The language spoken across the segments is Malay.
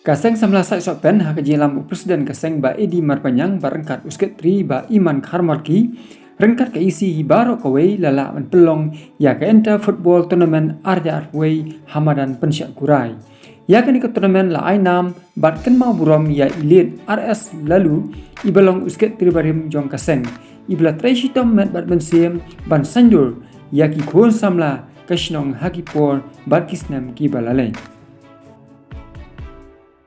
Kaseng samla sai sopen ha kajilam presiden kaseng ba edi marpanyang ba rengkat usket tri ba iman kharmarki rengkat ke isi hibaro kawai lala man pelong ya ke enta football tournament arja arway hamadan pensyak kurai ya ke ni ke tournament la ainam bat ken mau burom ya ilit RS lalu ibalong usket tri barim jong kaseng ibla treshi tom met bat bensiem ban sanjur ya ki khon samla kashnong hakipor bat kisnam ki balale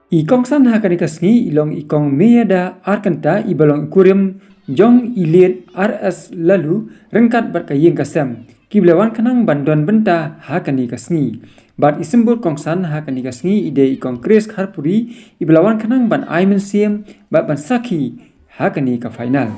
Ikong san ha kanikasngi ilong ikong meyada arkanta ibalong ikurim jong ilit RS lalu rengkat bat kayeng kasem kiblawan kanang bandon benta ha kanikasngi bat isimbol kongsan ha kanikasngi ide ikong kris harpuri iblawan kanang ban aimen siem bat ban saki ha kanika final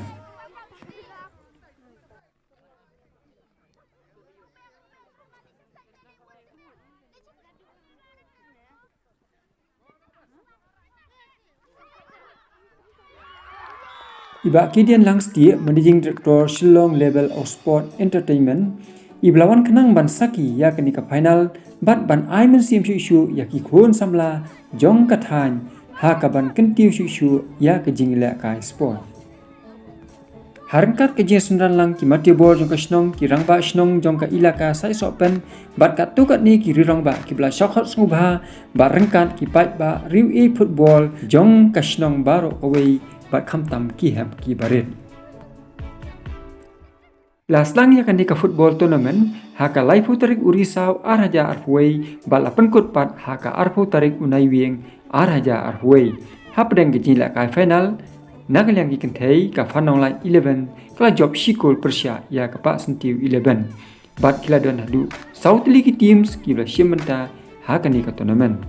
Iba kidian langstie managing director Shillong Level of Sport Entertainment iblawan kenang ban saki ya kenika final bat ban aimen sim shu ya ki khon samla jong kathan ha ka ban kentiu shu ya ke jingla kai sport harangkat ke jesunran lang ki mati bor jong ka snong ki rangba snong jong ka ilaka sai sopen bat ka tukat ni ki rirong ba ki bla shokhot sngubha ba rangkat ki pai ba riu e football jong ka snong baro away bat khamtam ki hem ki barit Laslang ya kan di ka football tournament haka laifu tarik urisau araja arhuai bala penkut pat haka arhu tarik unai wieng araja arhuai hapdeng gejila kai final nagal yang gikenthei ka fanong lai 11 kala job shikul persya ya ka pa sentiu 11 bat kila don hadu south league teams kibla shimenta haka ni ka tournament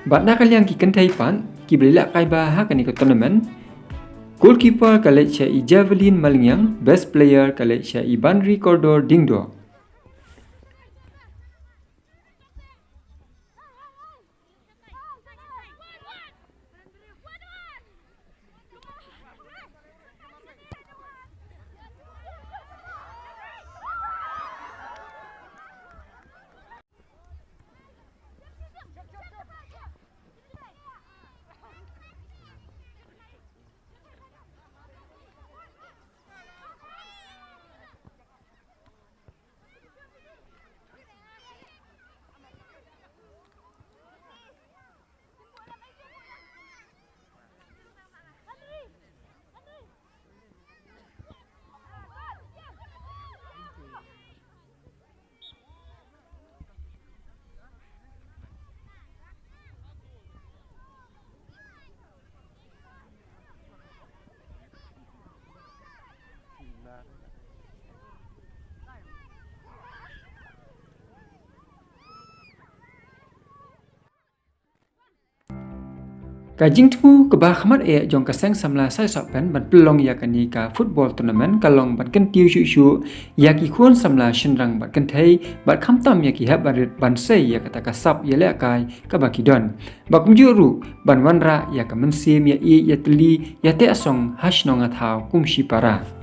bat nagal yang gikenthei pan kibla kai ba haka ni ka tournament Goalkeeper kalet Syai Javelin Malingyang, best player kalet Syai Bandri Koridor Dingdo. Kajing tu ke bah khamat jong kaseng samla sai sopen ban pelong ya kani ka football tournament kalong ban kentiu shu ya ki khon samla shinrang ban kenthei bat khamtam ya ki hab barit ban sei ya kata kasap ya le kai ka bakidon ba kumjuru ban wanra ya ka mensim ya i ya teli ya te asong hasnong athau kumshi para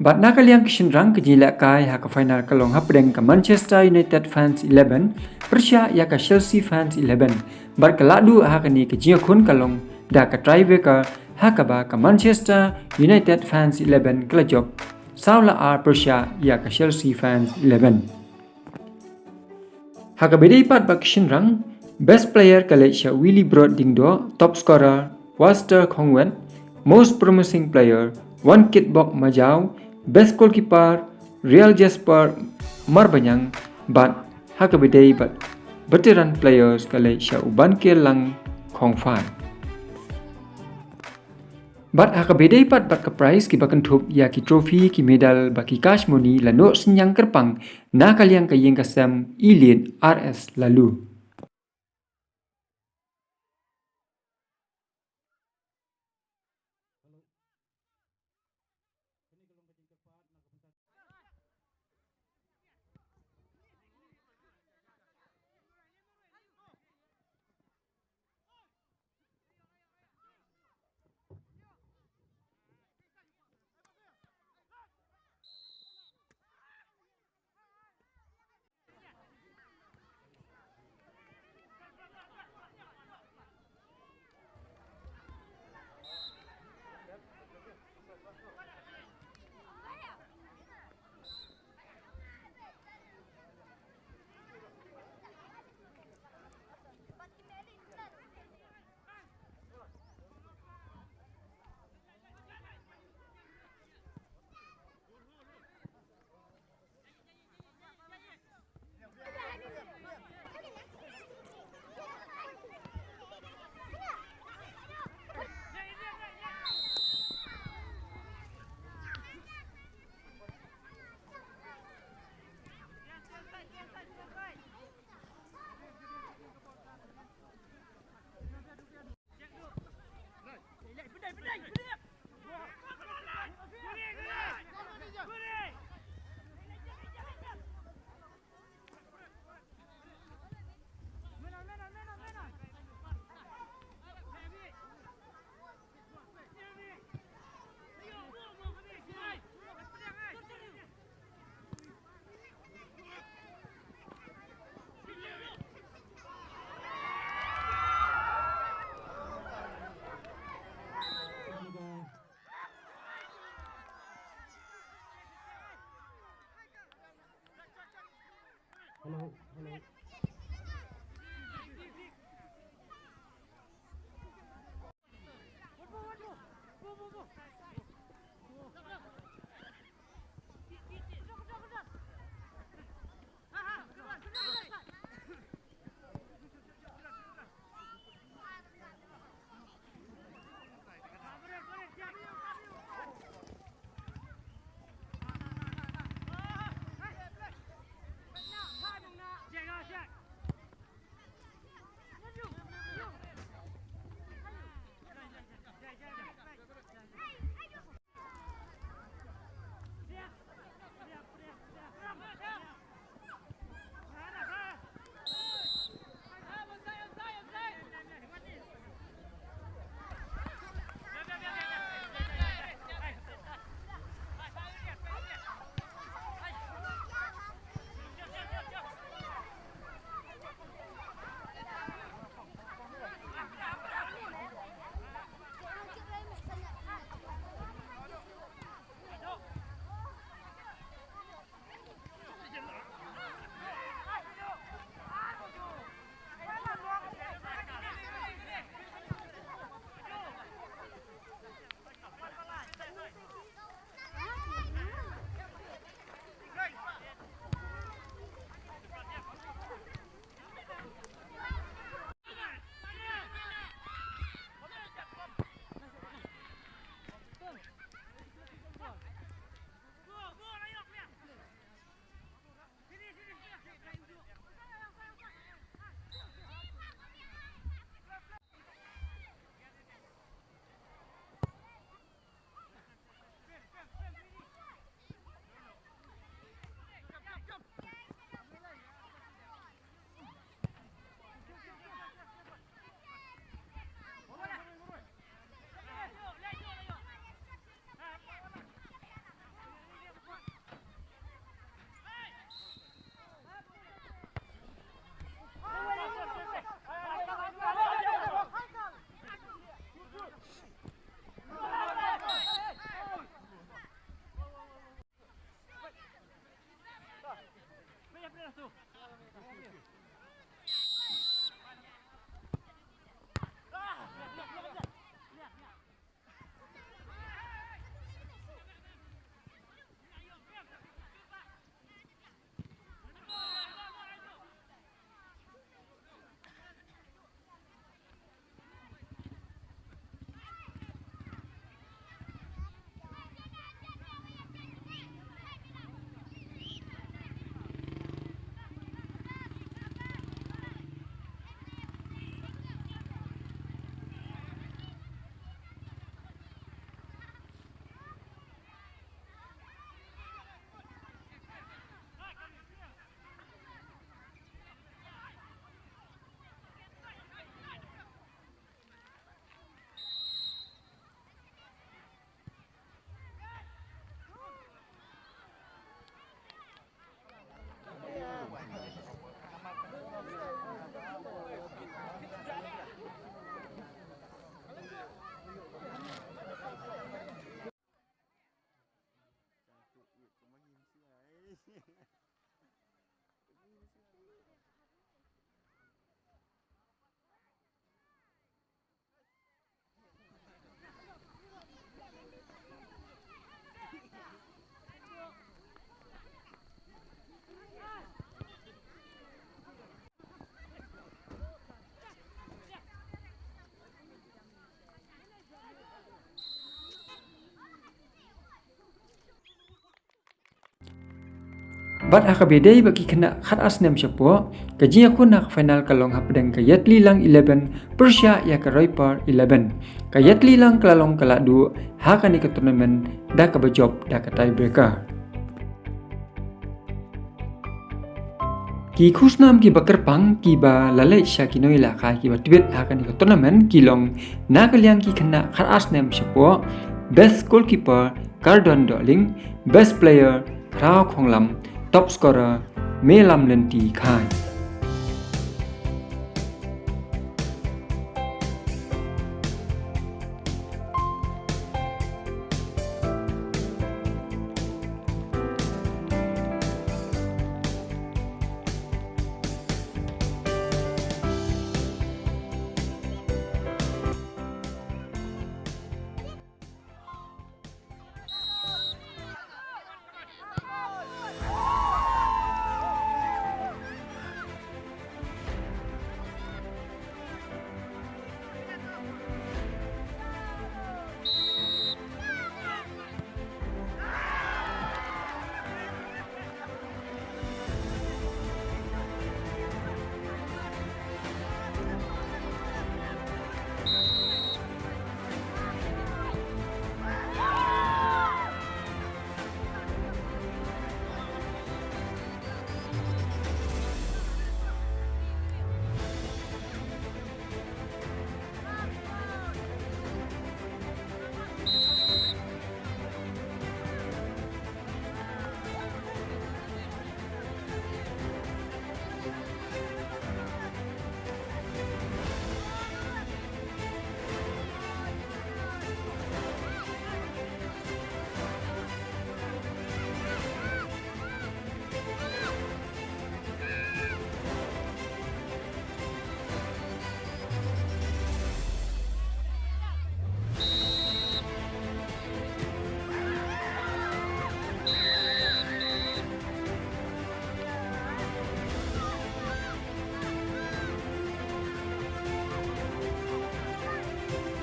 Bat nakaliang kishinrang kejila kai haka final kalong hapdeng ka Manchester United fans 11 Persya ya ka Chelsea fans 11 bar keladu haka ni kejia kun kalong da ka tiebreaker haka ba ka Manchester United fans 11 kelajok Saula R Persya ya ka Chelsea fans 11 haka bedai pat ba kishinrang best player Malaysia Willy Broad Dingdo top scorer Walter Kongwen most promising player Wan Kit Bok Majau best goalkeeper Real Jasper Marbanyang but hakabedai but veteran players kale sya uban ke lang khong fai but hakabedai pat bat ka prize ki bakan thup ya ki trophy ki medal baki cash money lano senyang kerpang na kaliang kayeng kasam Elite RS lalu Bat hakabedai bagi kena khat asnem syapo, kaji aku nak final kalong hapdeng kayat lilang 11, Persia ya ke Royper 11. Kayat lilang kelalong kalak du, hakan ke turnamen, dah ke berjob, dah ke tiebreaker. Ki khusnam ki bakerpang ki ba lalai sya ki noi la ka ki ba tibet hakan ke turnamen kilong na kaliang ki kena khat asnem syapo, best goalkeeper Cardon Darling, best player Krao Khonglam, top scorer Melam Lenti Khai.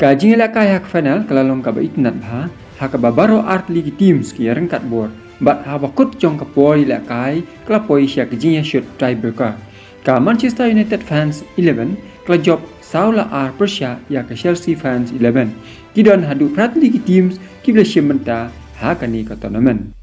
Ka jingla kaya final kalalong ka ba itnat bha ha ka babaro art league teams ki rengkat bor bat ha bakut jong ka poi la kai klapoi sya ka jingya shoot tiebreaker ka Manchester United fans 11 kla job Saula R Persia ya ka Chelsea fans 11 kidon hadu prat league teams ki bla shimenta ha ka ni ka tournament.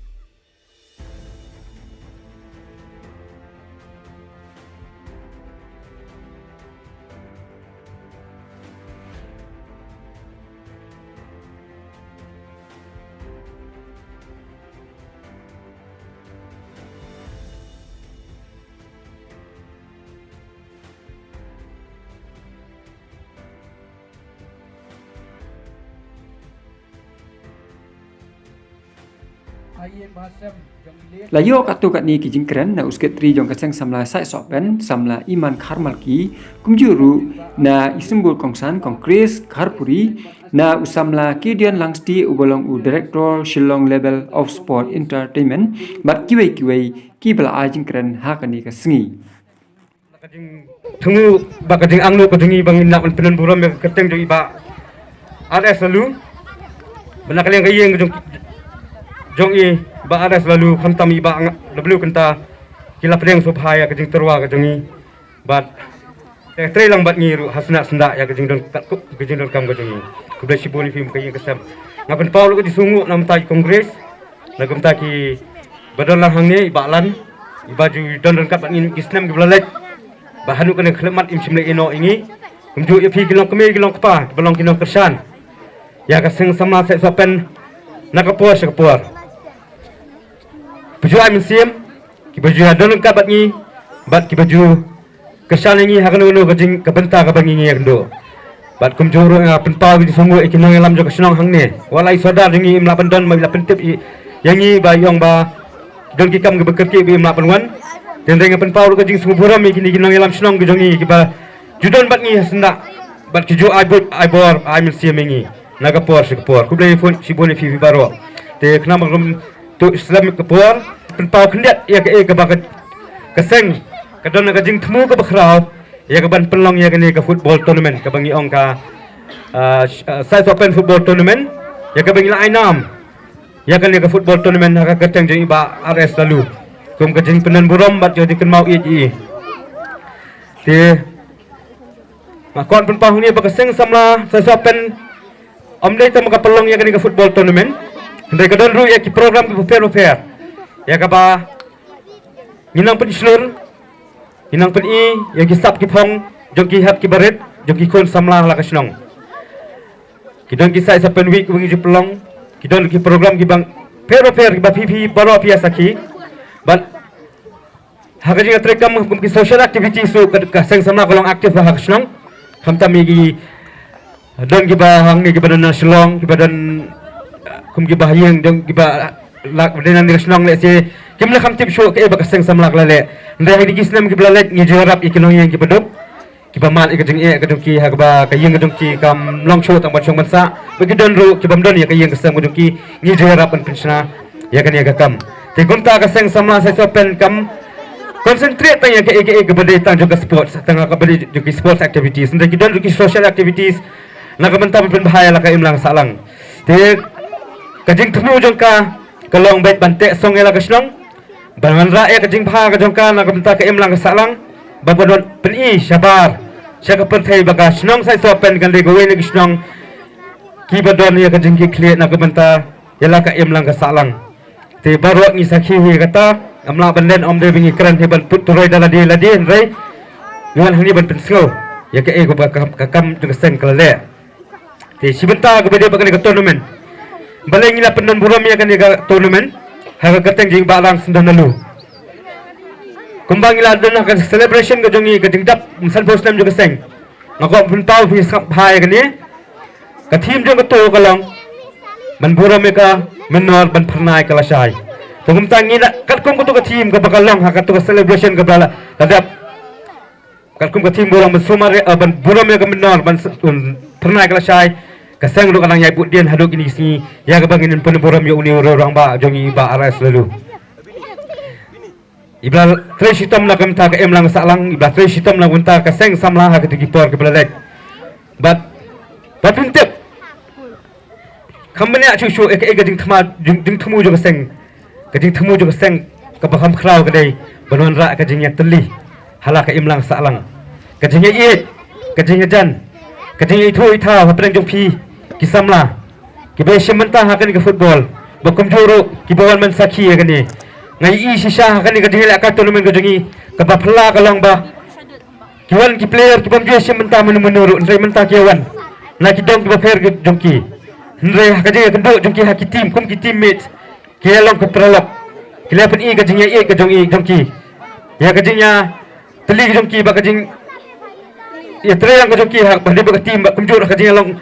Layo katu kat ni ki jingkren na usket tri jong kaseng samla sai sopen samla Iman Kharmalki kumjuru na isimbul kongsan kong Chris Kharpuri na usamla Kidian Langsti ubolong u director Shillong Level of Sport Entertainment bat kiwei ki bala a jingkren ha kani ka singi Tunggu bakajing anglo kajengi bangin nak penen buram yang keteng jong iba ada selalu benakaliang kayeng jong i ba ada selalu khantam iba leblu kenta kila pedeng subhaya kajing terwa kajengi bat tre lang bat ngiru hasna senda ya kajing don takuk kajing don kam kajengi kubla sibuli film kayeng kesam ngapen paul ko disungu nam tai kongres nagam ta ki badon lang hangne ibalan ibaju don kat bat ngin islam giblalek bahanu kena khlemat im simle ino ingi kumju ya pi kilong kemi kilong kpa belong kilong kersan ya kaseng sama sai sopen nakapor sakapor baju am sim ki baju adon ka bat ngi bat ki baju kersan ingi hakano no kajing kabenta ka bangi ngi ndo bat kumju ro penpa bi songo ikinong lam jo kesenong hangne walai soda dingi im lapan don ma lapan tip yangi ba yong ba don ki kam ge bekerki bi im lapan wan dan dengan penpau kajing semua buram kini kinong elam senong kejongi kiba judon bat ngi senda bat kijo aibor aimil siamengi nagapor sikapor kublai phone sibone fi baro te knam rum to islam kapor penpau kendiat ya ke bakat keseng kadon kajing temu ke bakrau ya ke ban pelong ya kini ke football tournament ke bangi ong ka size open football tournament ya ke bangi lainam ya kini ke football tournament ka keteng jeng iba RS lalu kum kajing penen buram bat jadi ken mau i te makon penpau ni bakaseng samla sasapen omdai tam ka pelong ya kini ke football tournament ndai kadon ru ya ki program ke fair ya ka ba nginang pen slur nginang pen i ya ki sap ki phong jong ki hat ki baret jong ki kon samla la kasnong kidon ki sai sapen week wengi pelong kidon ki program ki bang fair ki ba pp baro pia saki but hakaji atrekam kum ki social activity so ka seng sama kolong aktif ba hakslong khamta migi don ki ba hang ni ki badan nasional ki badan kum ki ba yang dong ki ba lak badan nasional le se kim la khamtip show ke ba seng sama lak ndai di kisnam ki blalet ngi jorap ikinong yang ki badop ki ba mal ikajing kadong ki hak ba ka yang kadong ki kam long show tang bachong bansa bagi don ru ki bam don ya ka yang kesam kadong ki ngi jorap an pensna ya kan ya kam te gunta ka seng sama sa sopen kam concentrate tanya ke bade tang juga sports tang ka bade juga sports activities ndai ki don ki social activities na ka mentam pen bahaya la ka imlang salang te kajing temu jongka kalong bet bante song ela kasnong bangan ra ya kajing bha ka jongka na ka menta ka imlang salang babadon pen i sabar saka perthai baga snong sai sopen kan de gowe ni snong ki badon ya kajing ki clear na ka menta yala ka imlang ka salang te baro ni sakhi hi kata amla banden om de bingi kran he ban put turoi dala di ladi rei ngan hani ban pen snow ya ka ko ba ka kam tu sen kala te sibenta ka bade bagan ka tournament baleng ila penan buram ya kan ka tournament ha ka kateng jing balang sendan lalu kumbang ila dona ka celebration ka jongi ka dingdap san poslam juga seng ngako pun pau fi sap hai kan ni ka team jong ka to ka lang man buram ka menor ban pernai kala sai tungum tangi nak kat kum ka to ka team ka bakalong ha ka to ka celebration ka bala tadap kat kum ka team buram sumar ban buram ka menor ban pernai kala sai kaseng ru kanang yai putdian haduk ini sini ya ka bangin pen buram ya uni orang ba jongi ba aras lalu ibla tre sitam la kam ta ka em lang salang ibla tre sitam la gunta ka seng samla ha ka tikipor ka blalek but ba pintep khamne chu ek gading thama ding thumu jo seng gading thumu jo seng ka baham khrau ka dei banwan ra ka jing ya teli hala ka imlang salang ka jing ya it ka jing ya jan ka jing ya thoi tha ha preng jong phi ki samla ki be shemanta ha kan ka football ba komjoro ki bawan man sakhi ka ni ngai I shisha ha kan ka jing la ka tournament ka jingi ka ba phla ka long ba kiwan ki player ki bam je shemanta menuru ndai menta ki wan na ki dong ki ba fer jong ki ndai ha ka jing ka do jong ki ha ki team kum ki teammate ki long ka pralap ki le pen I ka jing ya ka jong ki ya ka jing ya teli jong ki ba ka jing ya treyang ka jong ki ha ba de ba team ba komjoro ka jing long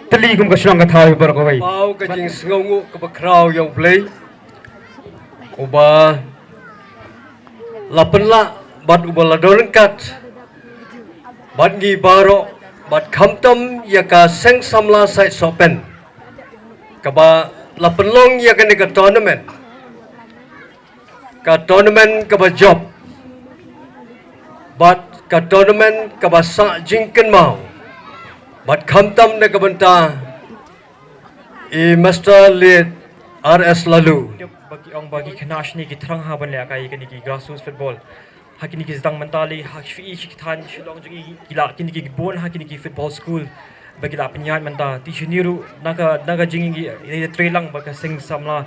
teli kum ka shrang ka thau bar ko bai pau ka jing sngongu ka ba kraw yang play uba lapenla bat uba la dorengkat bat ngi baro bat khamtam ya ka seng samla sai sopen ka ba lapenlong ya ka ni ka tournament ka ba job bat ka tournament ka ba sa jingken mau bat khamtam ne ka banta I master lead RS lalu bagi ong bagi kenash ni ki terang ha ban le kai ki ki grassroots football hakini ki zdang mentali hak fi ki than shilong jingi gila kini ki bon hakini ki football school bagi la penyat menta ti shiniru naga jingi ni trelang baka sing samla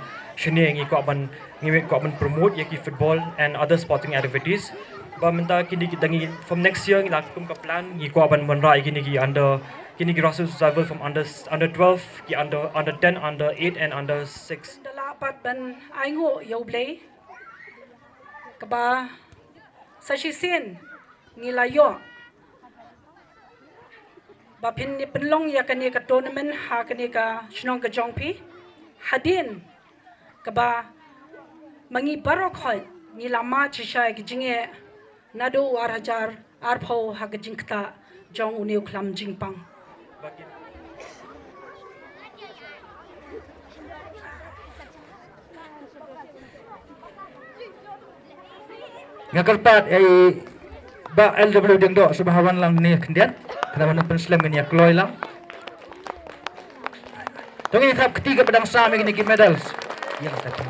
shini ngi ko ban promote ya ki football and other sporting activities ba menta kini ki dangi from next year ngi la kum ka plan ngi ko ban rai kini ki under kini grassroots level from under 12 ki under 10 under 8 and under 6 Dalapat ban aingo yoblay kaba sashisin nilayo ba pin ni penlong ya kani ka tournament ha kani ka shnong ka jongpi hadin kaba mangi barok hoy ni lama chisha ki jinge nado war hajar arpho ha ka jingta jong uneu klam jingpang ngakalpat ai ba LW deng do subahawan lang ni kendian kenapa penslam ni kloy lang tungi thap ketiga pedang sami ni medals yang satu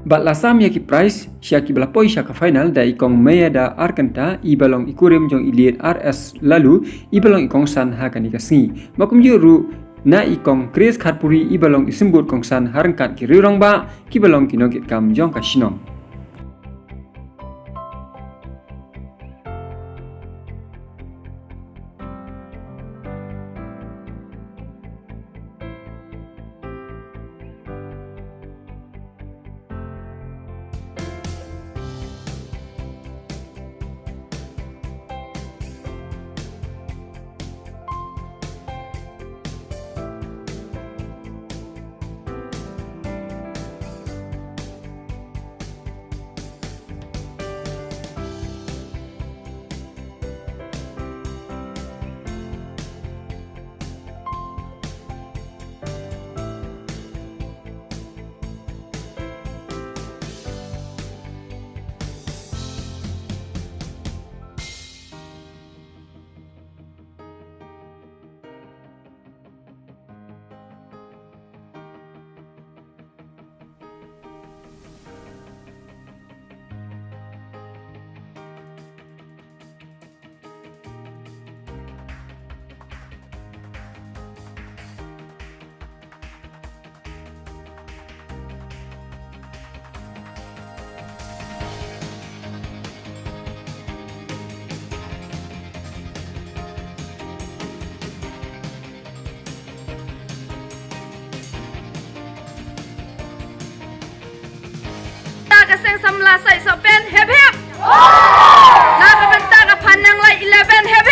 Bat lasam yaki prize syaki belapoi syaka final da ikong meya da arkanta I balong ikurim jong iliet RS lalu I balong ikong san hakani kasngi makum juru na ikong Chris Khatpuri I balong isimbut kong san harangkat ki rirong ba ki balong kinogit kam jong kasinong Kaseng samla sai sopen hep hep. Na ka benta ka panang lai 11 hep